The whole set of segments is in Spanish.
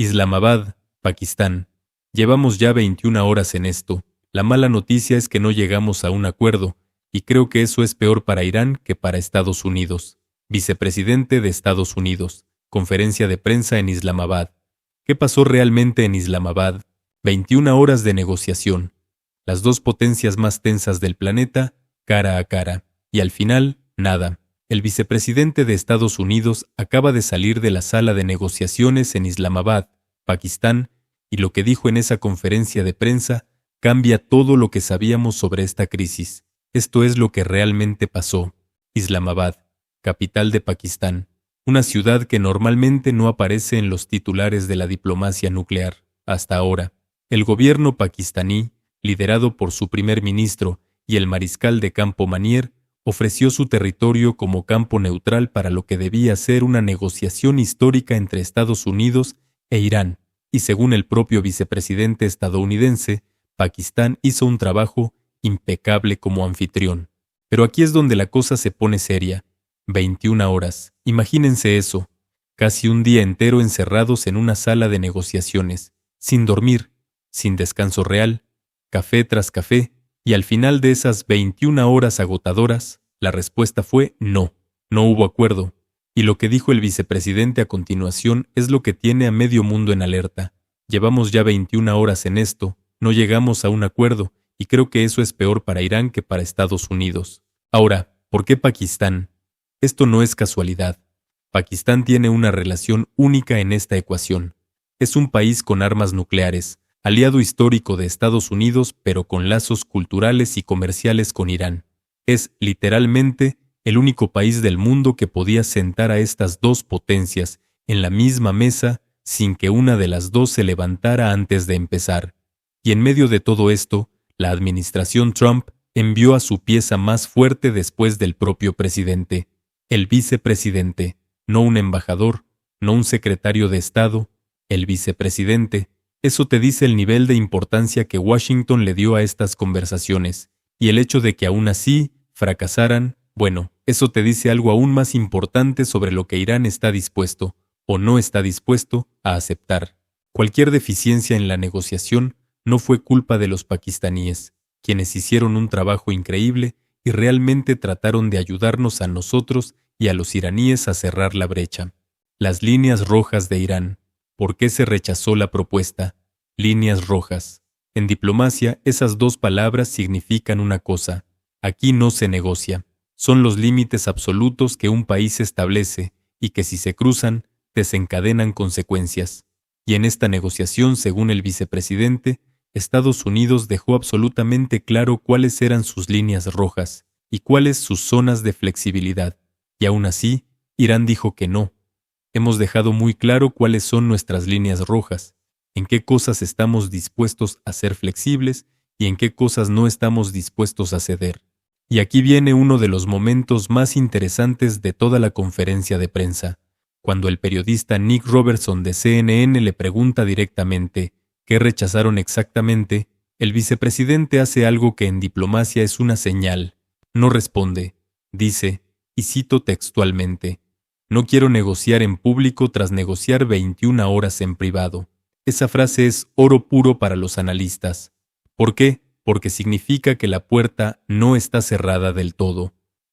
Islamabad, Pakistán. Llevamos ya 21 horas en esto. La mala noticia es que no llegamos a un acuerdo, y creo que eso es peor para Irán que para Estados Unidos. Vicepresidente de Estados Unidos. Conferencia de prensa en Islamabad. ¿Qué pasó realmente en Islamabad? 21 horas de negociación. Las dos potencias más tensas del planeta, cara a cara. Y al final, nada. El vicepresidente de Estados Unidos acaba de salir de la sala de negociaciones en Islamabad, Pakistán, y lo que dijo en esa conferencia de prensa cambia todo lo que sabíamos sobre esta crisis. Esto es lo que realmente pasó. Islamabad, capital de Pakistán, una ciudad que normalmente no aparece en los titulares de la diplomacia nuclear, hasta ahora. El gobierno pakistaní, liderado por su primer ministro y el mariscal de campo Manier, ofreció su territorio como campo neutral para lo que debía ser una negociación histórica entre Estados Unidos e Irán, y según el propio vicepresidente estadounidense, Pakistán hizo un trabajo impecable como anfitrión. Pero aquí es donde la cosa se pone seria. 21 horas, imagínense eso, casi un día entero encerrados en una sala de negociaciones, sin dormir, sin descanso real, café tras café, y al final de esas 21 horas agotadoras, la respuesta fue no, no hubo acuerdo, y lo que dijo el vicepresidente a continuación es lo que tiene a medio mundo en alerta. Llevamos ya 21 horas en esto, no llegamos a un acuerdo, y creo que eso es peor para Irán que para Estados Unidos. Ahora, ¿por qué Pakistán? Esto no es casualidad. Pakistán tiene una relación única en esta ecuación. Es un país con armas nucleares, aliado histórico de Estados Unidos, pero con lazos culturales y comerciales con Irán. Es, literalmente, el único país del mundo que podía sentar a estas dos potencias en la misma mesa sin que una de las dos se levantara antes de empezar. Y en medio de todo esto, la administración Trump envió a su pieza más fuerte después del propio presidente, el vicepresidente, no un embajador, no un secretario de Estado, el vicepresidente. Eso te dice el nivel de importancia que Washington le dio a estas conversaciones, y el hecho de que aún así fracasaran, bueno, eso te dice algo aún más importante sobre lo que Irán está dispuesto, o no está dispuesto, a aceptar. Cualquier deficiencia en la negociación no fue culpa de los pakistaníes, quienes hicieron un trabajo increíble y realmente trataron de ayudarnos a nosotros y a los iraníes a cerrar la brecha. Las líneas rojas de Irán. ¿Por qué se rechazó la propuesta? Líneas rojas. En diplomacia, esas dos palabras significan una cosa. Aquí no se negocia. Son los límites absolutos que un país establece y que si se cruzan, desencadenan consecuencias. Y en esta negociación, según el vicepresidente, Estados Unidos dejó absolutamente claro cuáles eran sus líneas rojas y cuáles sus zonas de flexibilidad. Y aún así, Irán dijo que no. Hemos dejado muy claro cuáles son nuestras líneas rojas, en qué cosas estamos dispuestos a ser flexibles y en qué cosas no estamos dispuestos a ceder. Y aquí viene uno de los momentos más interesantes de toda la conferencia de prensa, cuando el periodista Nick Robertson de CNN le pregunta directamente ¿qué rechazaron exactamente? El vicepresidente hace algo que en diplomacia es una señal. No responde. Dice, y cito textualmente, no quiero negociar en público tras negociar 21 horas en privado. Esa frase es oro puro para los analistas. ¿Por qué? Porque significa que la puerta no está cerrada del todo.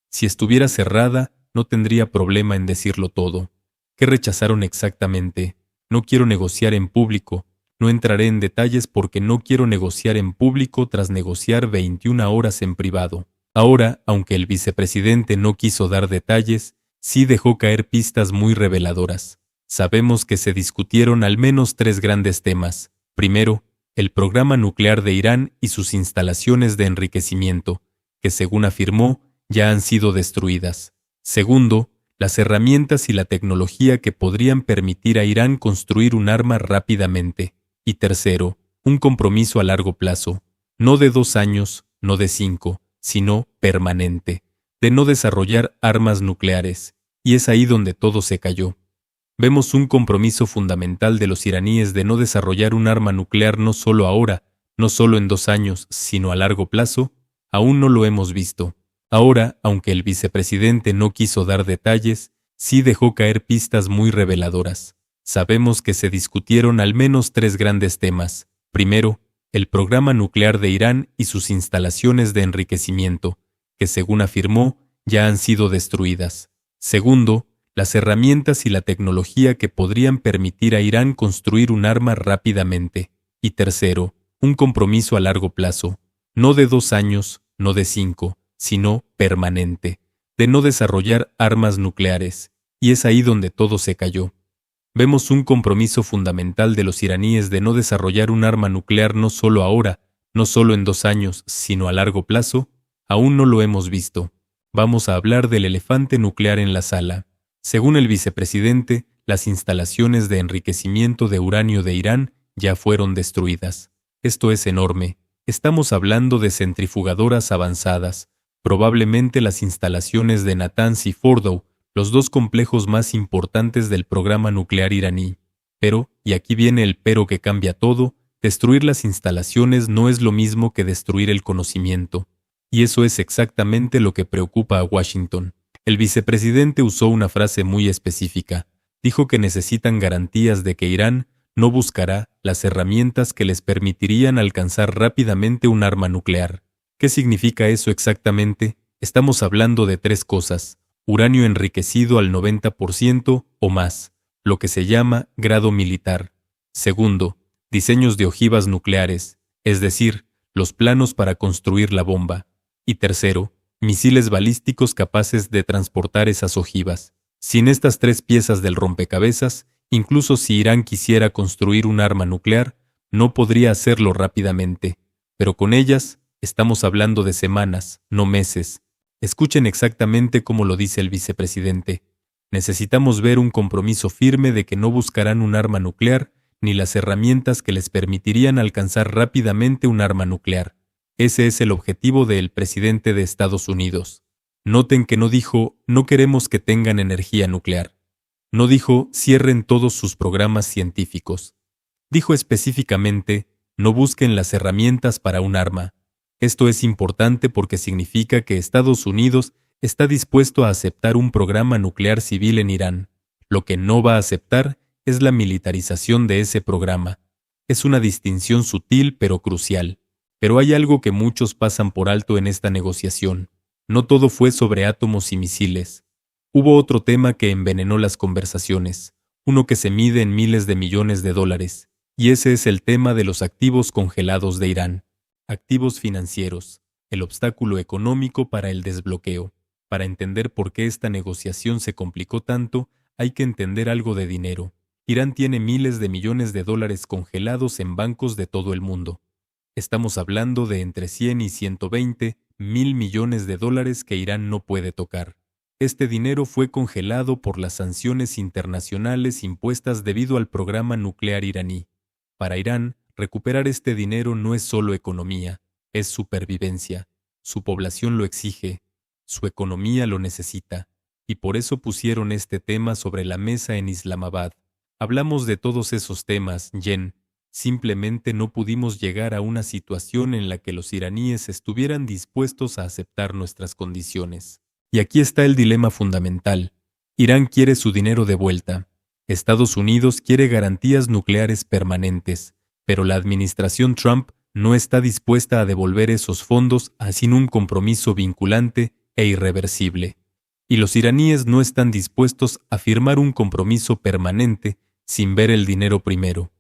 Si estuviera cerrada, no tendría problema en decirlo todo. ¿Qué rechazaron exactamente? No quiero negociar en público. No entraré en detalles porque no quiero negociar en público tras negociar 21 horas en privado. Ahora, aunque el vicepresidente no quiso dar detalles, sí dejó caer pistas muy reveladoras. Sabemos que se discutieron al menos 3 grandes temas. Primero, el programa nuclear de Irán y sus instalaciones de enriquecimiento, que según afirmó, ya han sido destruidas. Segundo, las herramientas y la tecnología que podrían permitir a Irán construir un arma rápidamente. Y tercero, un compromiso a largo plazo, no de 2 años, no de 5, sino permanente, de no desarrollar armas nucleares, y es ahí donde todo se cayó. Vemos un compromiso fundamental de los iraníes de no desarrollar un arma nuclear no solo ahora, no solo en 2 años, sino a largo plazo, aún no lo hemos visto. Ahora, aunque el vicepresidente no quiso dar detalles, sí dejó caer pistas muy reveladoras. Sabemos que se discutieron al menos 3 grandes temas. Primero, el programa nuclear de Irán y sus instalaciones de enriquecimiento, que según afirmó, ya han sido destruidas. Segundo, las herramientas y la tecnología que podrían permitir a Irán construir un arma rápidamente. Y tercero, un compromiso a largo plazo, no de 2 años, no de 5, sino permanente, de no desarrollar armas nucleares. Y es ahí donde todo se cayó. Vemos un compromiso fundamental de los iraníes de no desarrollar un arma nuclear no solo ahora, no solo en 2 años, sino a largo plazo. Aún no lo hemos visto. Vamos a hablar del elefante nuclear en la sala. Según el vicepresidente, las instalaciones de enriquecimiento de uranio de Irán ya fueron destruidas. Esto es enorme. Estamos hablando de centrifugadoras avanzadas, probablemente las instalaciones de Natanz y Fordow, los 2 complejos más importantes del programa nuclear iraní. Pero, y aquí viene el pero que cambia todo, destruir las instalaciones no es lo mismo que destruir el conocimiento. Y eso es exactamente lo que preocupa a Washington. El vicepresidente usó una frase muy específica. Dijo que necesitan garantías de que Irán no buscará las herramientas que les permitirían alcanzar rápidamente un arma nuclear. ¿Qué significa eso exactamente? Estamos hablando de 3 cosas. Uranio enriquecido al 90% o más, lo que se llama grado militar. Segundo, diseños de ojivas nucleares, es decir, los planos para construir la bomba. Y tercero, misiles balísticos capaces de transportar esas ojivas. Sin estas 3 piezas del rompecabezas, incluso si Irán quisiera construir un arma nuclear, no podría hacerlo rápidamente. Pero con ellas, estamos hablando de semanas, no meses. Escuchen exactamente cómo lo dice el vicepresidente. Necesitamos ver un compromiso firme de que no buscarán un arma nuclear ni las herramientas que les permitirían alcanzar rápidamente un arma nuclear. Ese es el objetivo del presidente de Estados Unidos. Noten que no dijo, no queremos que tengan energía nuclear. No dijo, cierren todos sus programas científicos. Dijo específicamente, no busquen las herramientas para un arma. Esto es importante porque significa que Estados Unidos está dispuesto a aceptar un programa nuclear civil en Irán. Lo que no va a aceptar es la militarización de ese programa. Es una distinción sutil pero crucial. Pero hay algo que muchos pasan por alto en esta negociación. No todo fue sobre átomos y misiles. Hubo otro tema que envenenó las conversaciones, uno que se mide en miles de millones de dólares, y ese es el tema de los activos congelados de Irán. Activos financieros, el obstáculo económico para el desbloqueo. Para entender por qué esta negociación se complicó tanto, hay que entender algo de dinero. Irán tiene miles de millones de dólares congelados en bancos de todo el mundo. Estamos hablando de entre 100 y 120 mil millones de dólares que Irán no puede tocar. Este dinero fue congelado por las sanciones internacionales impuestas debido al programa nuclear iraní. Para Irán, recuperar este dinero no es solo economía, es supervivencia. Su población lo exige, su economía lo necesita, y por eso pusieron este tema sobre la mesa en Islamabad. Hablamos de todos esos temas, Jen. Simplemente no pudimos llegar a una situación en la que los iraníes estuvieran dispuestos a aceptar nuestras condiciones. Y aquí está el dilema fundamental. Irán quiere su dinero de vuelta. Estados Unidos quiere garantías nucleares permanentes, pero la administración Trump no está dispuesta a devolver esos fondos sin un compromiso vinculante e irreversible. Y los iraníes no están dispuestos a firmar un compromiso permanente sin ver el dinero primero.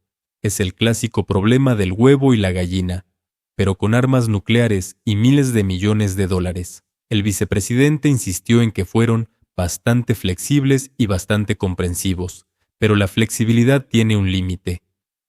Es el clásico problema del huevo y la gallina, pero con armas nucleares y miles de millones de dólares. El vicepresidente insistió en que fueron bastante flexibles y bastante comprensivos, pero la flexibilidad tiene un límite.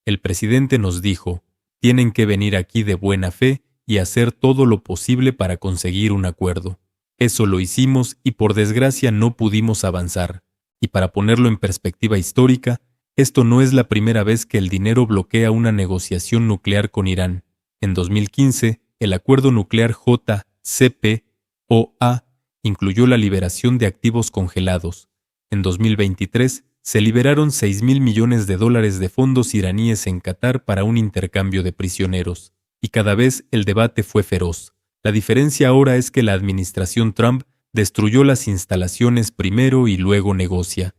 El presidente nos dijo, tienen que venir aquí de buena fe y hacer todo lo posible para conseguir un acuerdo. Eso lo hicimos y por desgracia no pudimos avanzar. Y para ponerlo en perspectiva histórica, esto no es la primera vez que el dinero bloquea una negociación nuclear con Irán. En 2015, el acuerdo nuclear JCPOA incluyó la liberación de activos congelados. En 2023, se liberaron $6.000 millones de fondos iraníes en Qatar para un intercambio de prisioneros. Y cada vez el debate fue feroz. La diferencia ahora es que la administración Trump destruyó las instalaciones primero y luego negocia.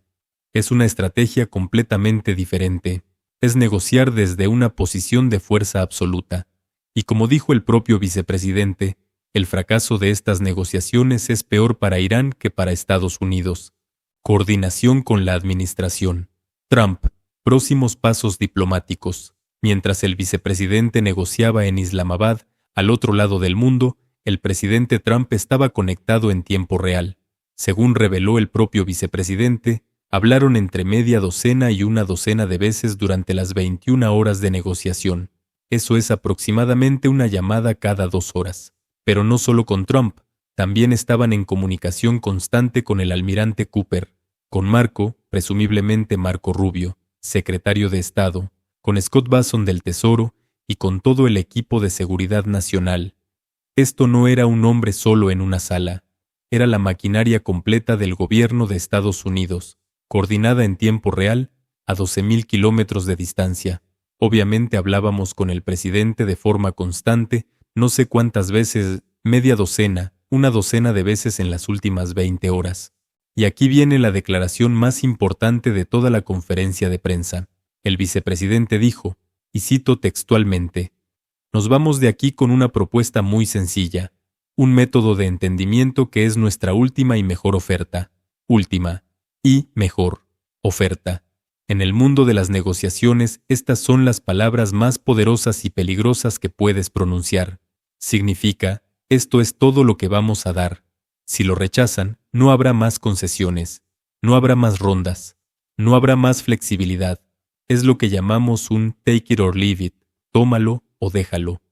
Es una estrategia completamente diferente. Es negociar desde una posición de fuerza absoluta. Y como dijo el propio vicepresidente, el fracaso de estas negociaciones es peor para Irán que para Estados Unidos. Coordinación con la administración. Trump. Próximos pasos diplomáticos. Mientras el vicepresidente negociaba en Islamabad, al otro lado del mundo, el presidente Trump estaba conectado en tiempo real. Según reveló el propio vicepresidente, hablaron entre media docena y una docena de veces durante las 21 horas de negociación. Eso es aproximadamente una llamada cada 2 horas. Pero no solo con Trump, también estaban en comunicación constante con el almirante Cooper, con Marco, presumiblemente Marco Rubio, secretario de Estado, con Scott Basson del Tesoro y con todo el equipo de seguridad nacional. Esto no era un hombre solo en una sala, era la maquinaria completa del gobierno de Estados Unidos, coordinada en tiempo real a 12.000 kilómetros de distancia. Obviamente hablábamos con el presidente de forma constante, no sé cuántas veces, media docena, una docena de veces en las últimas 20 horas. Y aquí viene la declaración más importante de toda la conferencia de prensa. El vicepresidente dijo, y cito textualmente, «Nos vamos de aquí con una propuesta muy sencilla, un método de entendimiento que es nuestra última y mejor oferta. Última y mejor oferta». En el mundo de las negociaciones, estas son las palabras más poderosas y peligrosas que puedes pronunciar. Significa, esto es todo lo que vamos a dar. Si lo rechazan, no habrá más concesiones, no habrá más rondas, no habrá más flexibilidad. Es lo que llamamos un take it or leave it, tómalo o déjalo.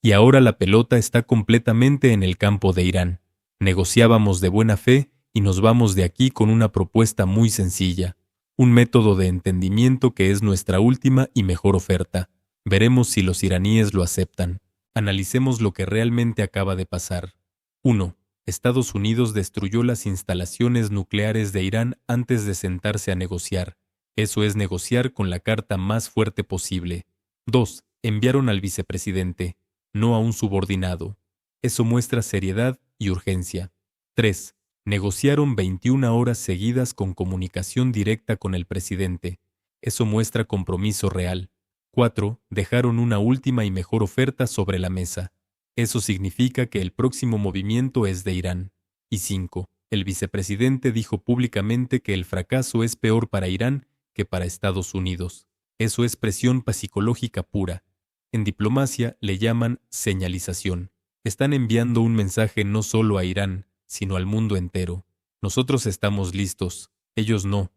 Y ahora la pelota está completamente en el campo de Irán. Negociábamos de buena fe y nos vamos de aquí con una propuesta muy sencilla. Un método de entendimiento que es nuestra última y mejor oferta. Veremos si los iraníes lo aceptan. Analicemos lo que realmente acaba de pasar. 1. Estados Unidos destruyó las instalaciones nucleares de Irán antes de sentarse a negociar. Eso es negociar con la carta más fuerte posible. 2. Enviaron al vicepresidente, no a un subordinado. Eso muestra seriedad y urgencia. 3. Negociaron 21 horas seguidas con comunicación directa con el presidente. Eso muestra compromiso real. 4. Dejaron una última y mejor oferta sobre la mesa. Eso significa que el próximo movimiento es de Irán. Y 5. El vicepresidente dijo públicamente que el fracaso es peor para Irán que para Estados Unidos. Eso es presión psicológica pura. En diplomacia le llaman señalización. Están enviando un mensaje no solo a Irán, sino al mundo entero. Nosotros estamos listos, ellos no.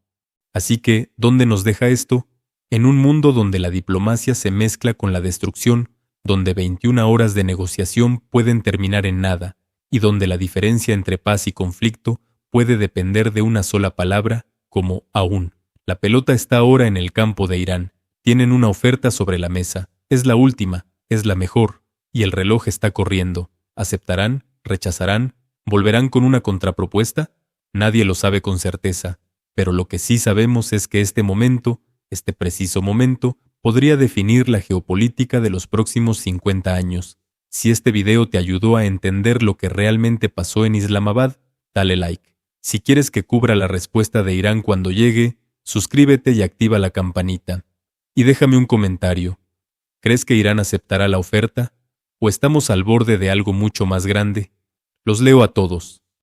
Así que, ¿dónde nos deja esto? En un mundo donde la diplomacia se mezcla con la destrucción, donde 21 horas de negociación pueden terminar en nada, y donde la diferencia entre paz y conflicto puede depender de una sola palabra, como aún. La pelota está ahora en el campo de Irán. Tienen una oferta sobre la mesa. Es la última, es la mejor, y el reloj está corriendo. ¿Aceptarán? ¿Rechazarán? ¿Volverán con una contrapropuesta? Nadie lo sabe con certeza, pero lo que sí sabemos es que este preciso momento, podría definir la geopolítica de los próximos 50 años. Si este video te ayudó a entender lo que realmente pasó en Islamabad, dale like. Si quieres que cubra la respuesta de Irán cuando llegue, suscríbete y activa la campanita. Y déjame un comentario. ¿Crees que Irán aceptará la oferta? ¿O estamos al borde de algo mucho más grande? Los leo a todos.